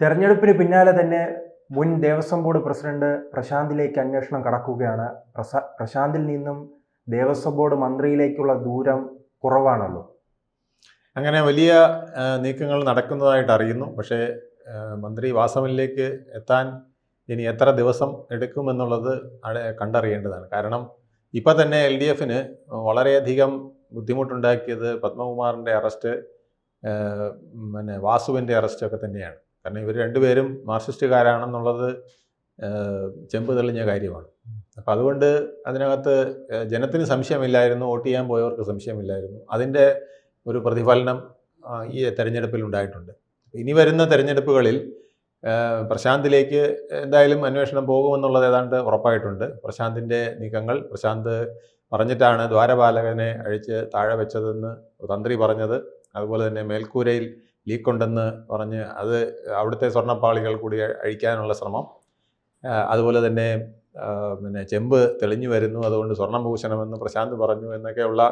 തെരഞ്ഞെടുപ്പിന് പിന്നാലെ തന്നെ മുൻ ദേവസ്വം ബോർഡ് പ്രസിഡന്റ് പ്രശാന്തിലേക്ക് അന്വേഷണം കടക്കുകയാണ്. പ്രശാന്തിൽ നിന്നും ദേവസ്വം ബോർഡ് മന്ത്രിയിലേക്കുള്ള ദൂരം കുറവാണല്ലോ. അങ്ങനെ വലിയ നീക്കങ്ങൾ നടക്കുന്നതായിട്ട് അറിയുന്നു. പക്ഷേ മന്ത്രി വാസവനിലേക്ക് എത്താൻ ഇനി എത്ര ദിവസം എടുക്കുമെന്നുള്ളത് കണ്ടറിയേണ്ടതാണ്. കാരണം ഇപ്പം തന്നെ LDFന് വളരെയധികം ബുദ്ധിമുട്ടുണ്ടാക്കിയത് പത്മകുമാറിൻ്റെ അറസ്റ്റ്, വാസുവിൻ്റെ അറസ്റ്റൊക്കെ തന്നെയാണ്. കാരണം ഇവർ രണ്ടുപേരും മാർക്സിസ്റ്റുകാരാണെന്നുള്ളത് ചെമ്പ് തെളിഞ്ഞ കാര്യമാണ്. അപ്പം അതുകൊണ്ട് അതിനകത്ത് ജനത്തിന് സംശയമില്ലായിരുന്നു, വോട്ട് ചെയ്യാൻ പോയവർക്ക് സംശയമില്ലായിരുന്നു. അതിൻ്റെ ഒരു പ്രതിഫലനം ഈ തെരഞ്ഞെടുപ്പിൽ ഉണ്ടായിട്ടുണ്ട്. ഇനി വരുന്ന തെരഞ്ഞെടുപ്പുകളിൽ പ്രശാന്തിലേക്ക് എന്തായാലും അന്വേഷണം പോകുമെന്നുള്ളത് ഏതാണ്ട് ഉറപ്പായിട്ടുണ്ട്. പ്രശാന്തിൻ്റെ നീക്കങ്ങൾ, പ്രശാന്ത് പറഞ്ഞിട്ടാണ് ദ്വാരപാലകനെ അഴിച്ച് താഴെ വെച്ചതെന്ന് തന്ത്രി പറഞ്ഞത്. അതുപോലെ തന്നെ മേൽക്കൂരയിൽ ലീക്കുണ്ടെന്ന് പറഞ്ഞ് അത് അവിടുത്തെ സ്വർണ്ണപ്പാളികൾ കൂടി അഴിക്കാനുള്ള ശ്രമം. അതുപോലെ തന്നെ ചെമ്പ് തെളിഞ്ഞു വരുന്നു, അതുകൊണ്ട് സ്വർണ്ണം പൂശണമെന്ന് പ്രശാന്ത് പറഞ്ഞു എന്നൊക്കെയുള്ള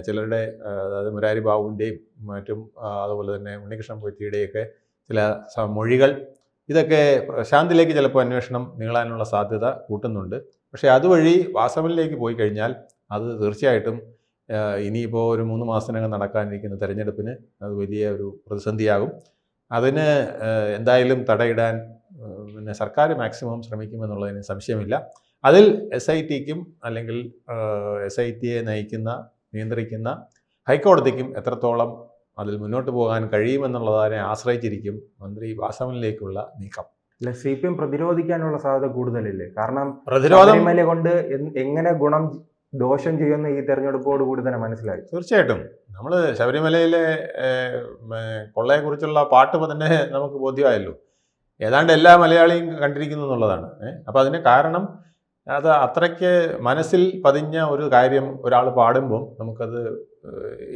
ചിലരുടെ, അതായത് മുരാരി ബാബുവിൻ്റെയും മറ്റും അതുപോലെ തന്നെ ഉണ്ണികൃഷ്ണൻ പോറ്റിയുടെയൊക്കെ ചില മൊഴികൾ, ഇതൊക്കെ പ്രശാന്തിലേക്ക് ചിലപ്പോൾ അന്വേഷണം നീളാനുള്ള സാധ്യത കൂട്ടുന്നുണ്ട്. പക്ഷേ അതുവഴി വാസവനിലേക്ക് പോയി കഴിഞ്ഞാൽ അത് തീർച്ചയായിട്ടും ഇനിയിപ്പോൾ ഒരു 3 മാസത്തിനകം നടക്കാനിരിക്കുന്ന തെരഞ്ഞെടുപ്പിന് അത് വലിയ ഒരു പ്രതിസന്ധിയാകും. അതിന് എന്തായാലും തടയിടാൻ സർക്കാർ മാക്സിമം ശ്രമിക്കുമെന്നുള്ളതിന് സംശയമില്ല. അതിൽ SITക്കും അല്ലെങ്കിൽ SITയെ നിയന്ത്രിക്കുന്ന ഹൈക്കോടതിക്കും എത്രത്തോളം അതിൽ മുന്നോട്ട് പോകാൻ കഴിയുമെന്നുള്ളതിനെ ആശ്രയിച്ചിരിക്കും മന്ത്രി വാസവനിലേക്കുള്ള നീക്കം. അല്ല, CPM പ്രതിരോധിക്കാനുള്ള സാധ്യത കൂടുതലില്ലേ? കാരണം ശബരിമല കൊണ്ട് എങ്ങനെ ദോഷം ചെയ്യുന്ന ഈ തെരഞ്ഞെടുപ്പോട് കൂടി തന്നെ മനസ്സിലായി. തീർച്ചയായിട്ടും നമ്മൾ ശബരിമലയിലെ കൊള്ളയെക്കുറിച്ചുള്ള പാട്ട് തന്നെ നമുക്ക് ബോധ്യമായല്ലോ. ഏതാണ്ട് എല്ലാ മലയാളിയും കണ്ടിരിക്കുന്നു എന്നുള്ളതാണ്. അപ്പോൾ അതിന് കാരണം അത് അത്രയ്ക്ക് മനസ്സിൽ പതിഞ്ഞ ഒരു കാര്യം ഒരാൾ പാടുമ്പം നമുക്കത്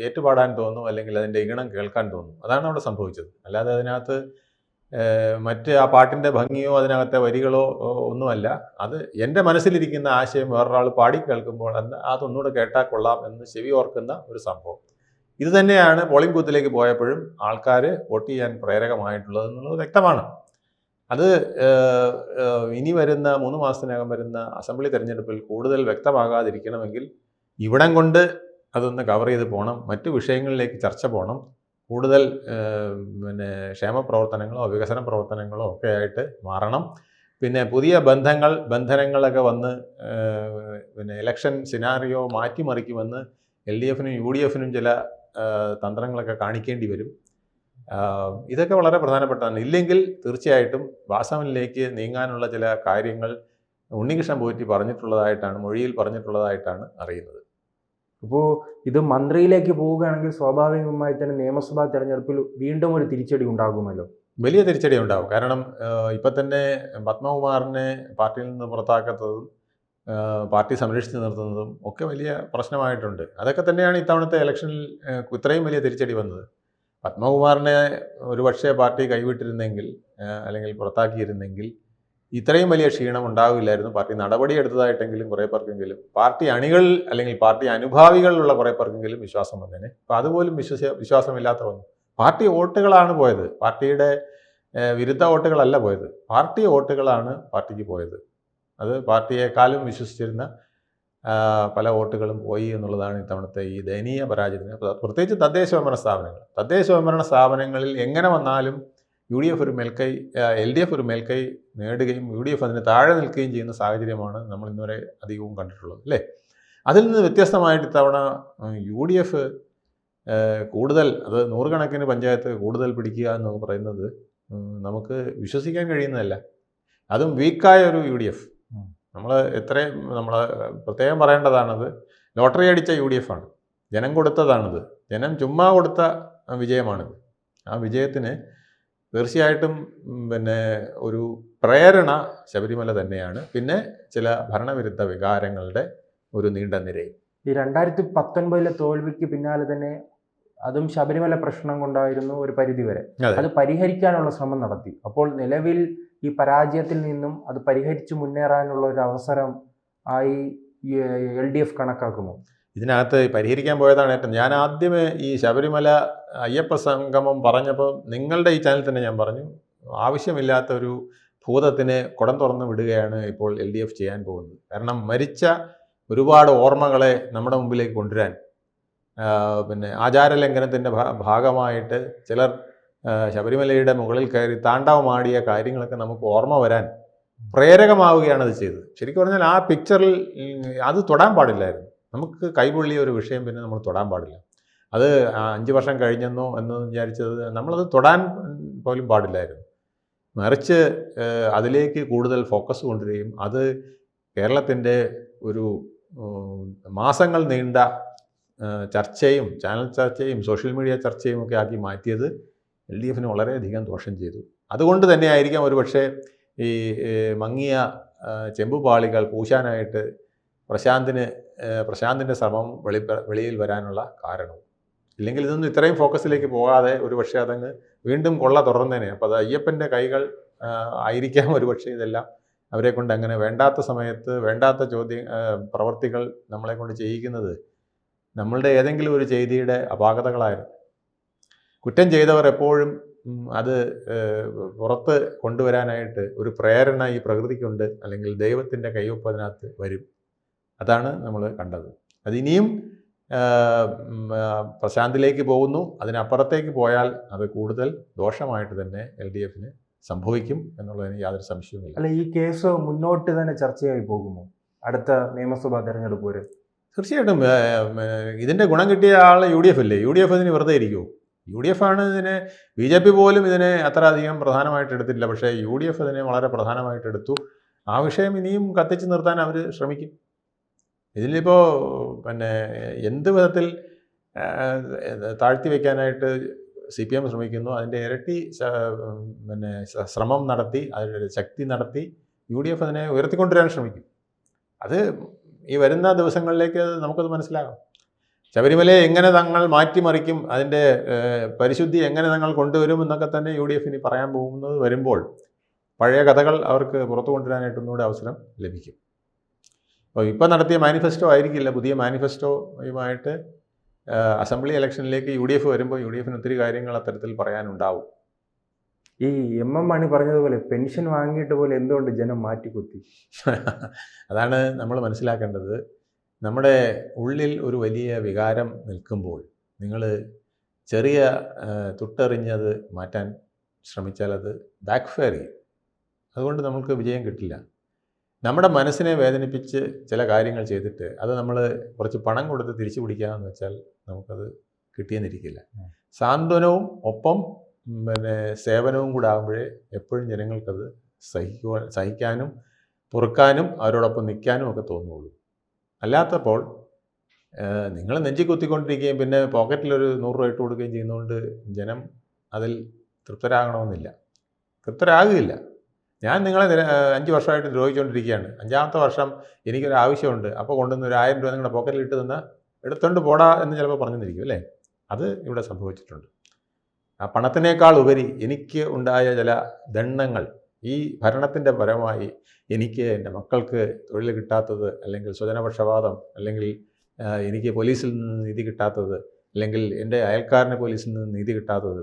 ഏറ്റുപാടാൻ തോന്നും, അല്ലെങ്കിൽ അതിൻ്റെ ഈണം കേൾക്കാൻ തോന്നും. അതാണ് അവിടെ സംഭവിച്ചത്. അല്ലാതെ അതിനകത്ത് മറ്റ് ആ പാട്ടിൻ്റെ ഭംഗിയോ അതിനകത്തെ വരികളോ ഒന്നുമല്ല. അത് എൻ്റെ മനസ്സിലിരിക്കുന്ന ആശയം വേറൊരാൾ പാടി കേൾക്കുമ്പോൾ അതൊന്നുകൂടെ കേട്ടാൽ കൊള്ളാം എന്ന് ചെവി ഓർക്കുന്ന ഒരു സംഭവം. ഇത് തന്നെയാണ് പോളിംഗ് ബൂത്തിലേക്ക് പോയപ്പോഴും ആൾക്കാർ വോട്ട് ചെയ്യാൻ പ്രേരകമായിട്ടുള്ളത് എന്നുള്ളത് വ്യക്തമാണ്. അത് ഇനി വരുന്ന 3 മാസത്തിനകം വരുന്ന അസംബ്ലി തെരഞ്ഞെടുപ്പിൽ കൂടുതൽ വ്യക്തമാകാതിരിക്കണമെങ്കിൽ ഇവിടം കൊണ്ട് അതൊന്ന് കവർ ചെയ്ത് പോകണം. മറ്റു വിഷയങ്ങളിലേക്ക് ചർച്ച പോകണം. കൂടുതൽ ക്ഷേമ പ്രവർത്തനങ്ങളോ വികസന പ്രവർത്തനങ്ങളോ ഒക്കെ ആയിട്ട് മാറണം. പിന്നെ പുതിയ ബന്ധനങ്ങളൊക്കെ വന്ന് ഇലക്ഷൻ സിനാറിയോ മാറ്റിമറിക്കുമെന്ന് LDFനും UDFനും ചില തന്ത്രങ്ങളൊക്കെ കാണിക്കേണ്ടി വരും. ഇതൊക്കെ വളരെ പ്രധാനപ്പെട്ടതാണ്. ഇല്ലെങ്കിൽ തീർച്ചയായിട്ടും വാസവനിലേക്ക് നീങ്ങാനുള്ള ചില കാര്യങ്ങൾ ഉണ്ണികൃഷ്ണൻ പോറ്റി മൊഴിയിൽ പറഞ്ഞിട്ടുള്ളതായിട്ടാണ് അറിയുന്നത്. അപ്പോൾ ഇത് മന്ത്രിയിലേക്ക് പോവുകയാണെങ്കിൽ സ്വാഭാവികമായി തന്നെ നിയമസഭാ തെരഞ്ഞെടുപ്പിൽ വീണ്ടും ഒരു തിരിച്ചടി ഉണ്ടാകുമല്ലോ. വലിയ തിരിച്ചടി ഉണ്ടാകും. കാരണം ഇപ്പം തന്നെ പത്മകുമാറിനെ പാർട്ടിയിൽ നിന്ന് പുറത്താക്കാത്തതും പാർട്ടി സംരക്ഷിച്ച് നിർത്തുന്നതും ഒക്കെ വലിയ പ്രശ്നമായിട്ടുണ്ട്. അതൊക്കെ തന്നെയാണ് ഇത്തവണത്തെ ഇലക്ഷനിൽ ഇത്രയും വലിയ തിരിച്ചടി വന്നത്. പത്മകുമാറിനെ ഒരുപക്ഷെ പാർട്ടി കൈവിട്ടിരുന്നെങ്കിൽ അല്ലെങ്കിൽ പുറത്താക്കിയിരുന്നെങ്കിൽ ഇത്രയും വലിയ ക്ഷീണം ഉണ്ടാവില്ലായിരുന്നു. പാർട്ടി നടപടിയെടുത്തതായിട്ടെങ്കിലും കുറേ പേർക്കെങ്കിലും, പാർട്ടി അണികൾ അല്ലെങ്കിൽ പാർട്ടി അനുഭാവികളുള്ള കുറേ പേർക്കെങ്കിലും വിശ്വാസം വന്നേനെ. അപ്പോൾ അതുപോലും വിശ്വാസമില്ലാത്ത വന്നു. പാർട്ടി വോട്ടുകളാണ് പോയത്, പാർട്ടിയുടെ വിരുദ്ധ വോട്ടുകളല്ല പോയത്. പാർട്ടി വോട്ടുകളാണ് പാർട്ടിക്ക് പോയത്. അത് പാർട്ടിയെക്കാളും വിശ്വസിച്ചിരുന്ന പല വോട്ടുകളും പോയി എന്നുള്ളതാണ് ഇത്തവണത്തെ ഈ ദയനീയ പരാജയത്തിന്. പ്രത്യേകിച്ച് തദ്ദേശ സ്വയംഭരണ സ്ഥാപനങ്ങളിൽ എങ്ങനെ വന്നാലും LDF ഒരു മേൽക്കൈ നേടുകയും UDF അതിന് താഴെ നിൽക്കുകയും ചെയ്യുന്ന സാഹചര്യമാണ് നമ്മൾ ഇന്നുവരെ അധികവും കണ്ടിട്ടുള്ളത്, അല്ലേ? അതിൽ നിന്ന് വ്യത്യസ്തമായിട്ട് ഇത്തവണ UDF കൂടുതൽ, അത് 100 കണക്കിന് പഞ്ചായത്ത് കൂടുതൽ പിടിക്കുക എന്ന് പറയുന്നത് നമുക്ക് വിശ്വസിക്കാൻ കഴിയുന്നതല്ല. അതും വീക്കായ ഒരു UDF. നമ്മൾ പ്രത്യേകം പറയേണ്ടതാണത്. ലോട്ടറി അടിച്ച UDF ആണ്. ജനം കൊടുത്തതാണിത്. ജനം ചുമ്മാ കൊടുത്ത വിജയമാണിത്. ആ വിജയത്തിന് തീർച്ചയായിട്ടും ഒരു പ്രേരണ ശബരിമല തന്നെയാണ്. പിന്നെ ചില ഭരണവിരുദ്ധ വികാരങ്ങളുടെ ഒരു നീണ്ട നിരയും. ഈ 2019 തോൽവിക്ക് പിന്നാലെ തന്നെ അതും ശബരിമല പ്രശ്നം കൊണ്ടായിരുന്നു ഒരു പരിധിവരെ. അത് പരിഹരിക്കാനുള്ള ശ്രമം നടത്തി. അപ്പോൾ നിലവിൽ ഈ പരാജയത്തിൽ നിന്നും അത് പരിഹരിച്ചു മുന്നേറാനുള്ള ഒരു അവസരം ആയി LDF കണക്കാക്കുമോ? ഇതിനകത്ത് പരിഹരിക്കാൻ പോയതാണ് ഏറ്റവും. ഞാൻ ആദ്യമേ ഈ ശബരിമല അയ്യപ്പ സംഗമം പറഞ്ഞപ്പോൾ നിങ്ങളുടെ ഈ ചാനൽ തന്നെ ഞാൻ പറഞ്ഞു, ആവശ്യമില്ലാത്ത ഒരു ഭൂതത്തിനെ കുടം തുറന്ന് വിടുകയാണ് ഇപ്പോൾ LDF ചെയ്യാൻ പോകുന്നത്. കാരണം മരിച്ച ഒരുപാട് ഓർമ്മകളെ നമ്മുടെ മുമ്പിലേക്ക് കൊണ്ടുവരാൻ, പിന്നെ ആചാരലംഘനത്തിൻ്റെ ഭാഗമായിട്ട് ചിലർ ശബരിമലയുടെ മുകളിൽ കയറി താണ്ഡവമാടിയ കാര്യങ്ങളൊക്കെ നമുക്ക് ഓർമ്മ വരാൻ പ്രേരകമാവുകയാണ് അത് ചെയ്തത്. ശരിക്കും പറഞ്ഞാൽ ആ പിക്ചറിൽ അത് തൊടാൻ പാടില്ലായിരുന്നു. നമുക്ക് കൈപൊള്ളിയ ഒരു വിഷയം പിന്നെ നമ്മൾ തൊടാൻ പാടില്ല. അത് 5 വർഷം കഴിഞ്ഞെന്നോ എന്ന് വിചാരിച്ചത് നമ്മളത് തൊടാൻ പോലും പാടില്ലായിരുന്നു. മറിച്ച് അതിലേക്ക് കൂടുതൽ ഫോക്കസ് കൊണ്ടുവരികയും അത് കേരളത്തിൻ്റെ ഒരു മാസങ്ങൾ നീണ്ട ചർച്ചയും ചാനൽ ചർച്ചയും സോഷ്യൽ മീഡിയ ചർച്ചയും ഒക്കെ ആക്കി മാറ്റിയത് LDFന് വളരെയധികം ദോഷം ചെയ്തു. അതുകൊണ്ട് തന്നെ ആയിരിക്കാം ഒരുപക്ഷെ ഈ മങ്ങിയ ചെമ്പുപാളികൾ പൂശാനായിട്ട് പ്രശാന്തിൻ്റെ ശ്രമം വെളിയിൽ വരാനുള്ള കാരണവും. ഇല്ലെങ്കിൽ ഇതൊന്നും ഇത്രയും ഫോക്കസിലേക്ക് പോകാതെ ഒരുപക്ഷെ അതങ്ങ് വീണ്ടും കൊള്ള തുറന്നേനെ. അപ്പോൾ അത് അയ്യപ്പൻ്റെ കൈകൾ ആയിരിക്കാം ഒരുപക്ഷെ ഇതെല്ലാം അവരെ കൊണ്ട് അങ്ങനെ വേണ്ടാത്ത സമയത്ത് വേണ്ടാത്ത പ്രവർത്തികൾ നമ്മളെ കൊണ്ട് ചെയ്യിക്കുന്നത് നമ്മളുടെ ഏതെങ്കിലും ഒരു ചെയ്തിയുടെ അപാകതകളായിരുന്നു. കുറ്റം ചെയ്തവർ എപ്പോഴും അത് പുറത്ത് കൊണ്ടുവരാനായിട്ട് ഒരു പ്രേരണ ഈ പ്രകൃതിക്കുണ്ട്, അല്ലെങ്കിൽ ദൈവത്തിൻ്റെ കയ്യൊപ്പ് അതിനകത്ത് വരും. അതാണ് നമ്മൾ കണ്ടത്. അതിനിയും പ്രശാന്തിലേക്ക് പോകുന്നു. അതിനപ്പുറത്തേക്ക് പോയാൽ അത് കൂടുതൽ ദോഷമായിട്ട് തന്നെ LDFന് സംഭവിക്കും എന്നുള്ളതിന് യാതൊരു സംശയവുമില്ല. അല്ല, ഈ കേസ് മുന്നോട്ട് തന്നെ ചർച്ചയായി പോകുമോ അടുത്ത നിയമസഭാ തെരഞ്ഞെടുപ്പ് വരെ? തീർച്ചയായിട്ടും ഇതിൻ്റെ ഗുണം കിട്ടിയ ആൾ UDF അല്ലേ? UDF ഇതിന് വെറുതെ ഇരിക്കുമോ? UDF ആണ് ഇതിനെ, BJP പോലും ഇതിനെ അത്ര അധികം പ്രധാനമായിട്ട് എടുത്തില്ല. പക്ഷേ UDF ഇതിനെ വളരെ പ്രധാനമായിട്ട് എടുത്തു. ആ വിഷയം ഇനിയും കത്തിച്ച് നിർത്താൻ അവർ ശ്രമിക്കും. ഇതിലിപ്പോൾ പിന്നെ എന്ത് വിധത്തിൽ താഴ്ത്തി വയ്ക്കാനായിട്ട് CPM ശ്രമിക്കുന്നു, അതിൻ്റെ ഇരട്ടി പിന്നെ ശ്രമം നടത്തി, അതിൻ്റെ ശക്തി നടത്തി UDF അതിനെ ഉയർത്തിക്കൊണ്ടുവരാൻ ശ്രമിക്കും. അത് ഈ വരുന്ന ദിവസങ്ങളിലേക്ക് നമുക്കത് മനസ്സിലാകാം. ശബരിമലയെ എങ്ങനെ തങ്ങൾ മാറ്റിമറിക്കും, അതിൻ്റെ പരിശുദ്ധി എങ്ങനെ തങ്ങൾ കൊണ്ടുവരും എന്നൊക്കെ തന്നെ UDF ഇനി പറയാൻ പോകുന്നത് വരുമ്പോൾ പഴയ കഥകൾ അവർക്ക് പുറത്തു കൊണ്ടുവരാനായിട്ടൊന്നുകൂടെ അവസരം ലഭിക്കും. അപ്പോൾ ഇപ്പോൾ നടത്തിയ മാനിഫെസ്റ്റോ ആയിരിക്കില്ല പുതിയ മാനിഫെസ്റ്റോയുമായിട്ട് അസംബ്ലി ഇലക്ഷനിലേക്ക് UDF വരുമ്പോൾ UDFന് ഒത്തിരി കാര്യങ്ങൾ അത്തരത്തിൽ പറയാനുണ്ടാവും. ഈ MM മണി പറഞ്ഞതുപോലെ പെൻഷൻ വാങ്ങിയിട്ട് പോലെ എന്തുകൊണ്ട് ജനം മാറ്റിക്കുത്തി? അതാണ് നമ്മൾ മനസ്സിലാക്കേണ്ടത്. നമ്മുടെ ഉള്ളിൽ ഒരു വലിയ വികാരം നിൽക്കുമ്പോൾ നിങ്ങൾ ചെറിയ തുട്ടെറിഞ്ഞത് മാറ്റാൻ ശ്രമിച്ചാൽ അത് ബാക്ക്ഫയർ ചെയ്യും. അതുകൊണ്ട് നമുക്ക് വിജയം കിട്ടില്ല. നമ്മുടെ മനസ്സിനെ വേദനിപ്പിച്ച് ചില കാര്യങ്ങൾ ചെയ്തിട്ട് അത് നമ്മൾ കുറച്ച് പണം കൊടുത്ത് തിരിച്ചു പിടിക്കാമെന്ന് വെച്ചാൽ നമുക്കത് കിട്ടിയെന്നിരിക്കില്ല. സാന്ത്വനവും ഒപ്പം പിന്നെ സേവനവും കൂടെ ആകുമ്പോഴേ എപ്പോഴും ജനങ്ങൾക്കത് സഹിക്കാനും പൊറുക്കാനും അവരോടൊപ്പം നിൽക്കാനും ഒക്കെ തോന്നുള്ളൂ. അല്ലാത്തപ്പോൾ നിങ്ങൾ നെഞ്ചി കുത്തിക്കൊണ്ടിരിക്കുകയും പിന്നെ പോക്കറ്റിലൊരു 100 രൂപ ഇട്ട് കൊടുക്കുകയും ചെയ്യുന്നതുകൊണ്ട് ജനം അതിൽ തൃപ്തരാകണമെന്നില്ല, തൃപ്തരാകില്ല. ഞാൻ നിങ്ങളെ 5 വർഷമായിട്ട് ദ്രോഹിച്ചുകൊണ്ടിരിക്കുകയാണ്. 5ാമത്തെ വർഷം എനിക്കൊരു ആവശ്യമുണ്ട്, അപ്പോൾ കൊണ്ടുവന്ന് ഒരു 1000 രൂപ നിങ്ങളുടെ പോക്കറ്റിൽ ഇട്ട് തന്നാൽ എടുത്തോണ്ട് പോടാ എന്ന് ചിലപ്പോൾ പറഞ്ഞെന്നിരിക്കും അല്ലേ? അത് ഇവിടെ സംഭവിച്ചിട്ടുണ്ട്. ആ പണത്തിനേക്കാൾ ഉപരി എനിക്ക് ഉണ്ടായ ചില ദണ്ഡങ്ങൾ ഈ ഭരണത്തിൻ്റെ പരമായി എനിക്ക് എൻ്റെ മക്കൾക്ക് തൊഴിൽ കിട്ടാത്തത്, അല്ലെങ്കിൽ സ്വജനപക്ഷപാതം, അല്ലെങ്കിൽ എനിക്ക് പോലീസിൽ നിന്ന് നീതി കിട്ടാത്തത്, അല്ലെങ്കിൽ എൻ്റെ അയൽക്കാരന് പോലീസിൽ നിന്ന് നീതി കിട്ടാത്തത്,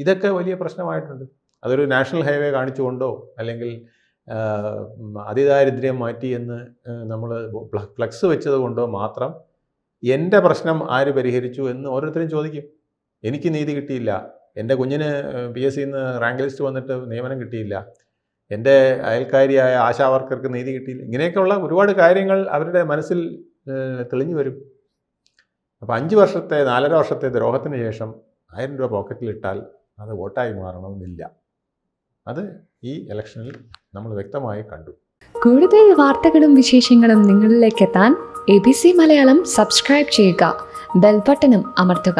ഇതൊക്കെ വലിയ പ്രശ്നമായിട്ടുണ്ട്. അതൊരു നാഷണൽ ഹൈവേ കാണിച്ചുകൊണ്ടോ അല്ലെങ്കിൽ അതിദാരിദ്ര്യം മാറ്റി എന്ന് നമ്മൾ ഫ്ലക്സ് വെച്ചത് കൊണ്ടോ മാത്രം എൻ്റെ പ്രശ്നം ആര് പരിഹരിച്ചു എന്ന് ഓരോരുത്തരും ചോദിക്കും. എനിക്ക് നീതി കിട്ടിയില്ല, എൻ്റെ കുഞ്ഞിന് PSCന്ന് റാങ്ക് ലിസ്റ്റ് വന്നിട്ട് നിയമനം കിട്ടിയില്ല, എൻ്റെ അയൽക്കാരിയായ ആശാവർക്കർക്ക് നീതി കിട്ടിയില്ല. ഇങ്ങനെയൊക്കെയുള്ള ഒരുപാട് കാര്യങ്ങൾ അവരുടെ മനസ്സിൽ തെളിഞ്ഞു വരും. അപ്പോൾ 5 വർഷത്തെ 4.5 വർഷത്തെ ദ്രോഹത്തിന് ശേഷം 1000 രൂപ പോക്കറ്റിലിട്ടാൽ അത് വോട്ടായി മാറണമെന്നില്ല. അത് ഈ ഇലക്ഷനിൽ നമ്മൾ വ്യക്തമായി കണ്ടു. കൂടുതൽ വാർത്തകളും വിശേഷങ്ങളും നിങ്ങളിലേക്ക് എത്താൻ ABC മലയാളം സബ്സ്ക്രൈബ് ചെയ്യുക, ബെൽ ബട്ടണും അമർത്തുക.